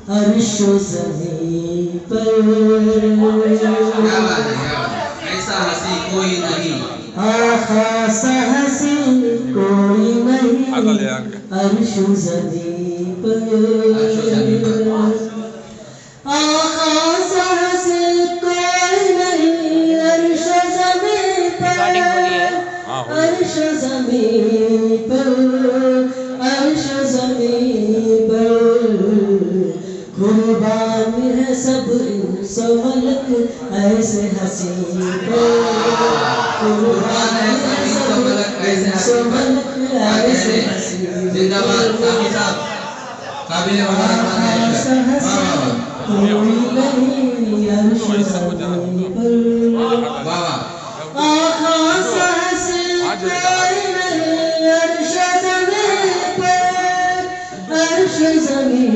अर्श ज़मीं पर। ऐसा हंसी कोई नहीं, आका सा हंसी कोई नहीं, अर्श ज़मीं पर। आका सा हंसी कोई नहीं, अर्श ज़मीं पर, अर्श ज़मीं पर, अर्श ज़मीं पर। कुर्बान है सब इंसान मलक ऐसे हंसी पर, कुर्बान है सब इंसान मलक ऐसे हंसी पर। जिंदाबाद साहब साहब, काबिल कोई नहीं अर्श ज़मीं पर। आका सा हंसी कोई नहीं, अर्श ज़मीं पर, अर्श ज़मीं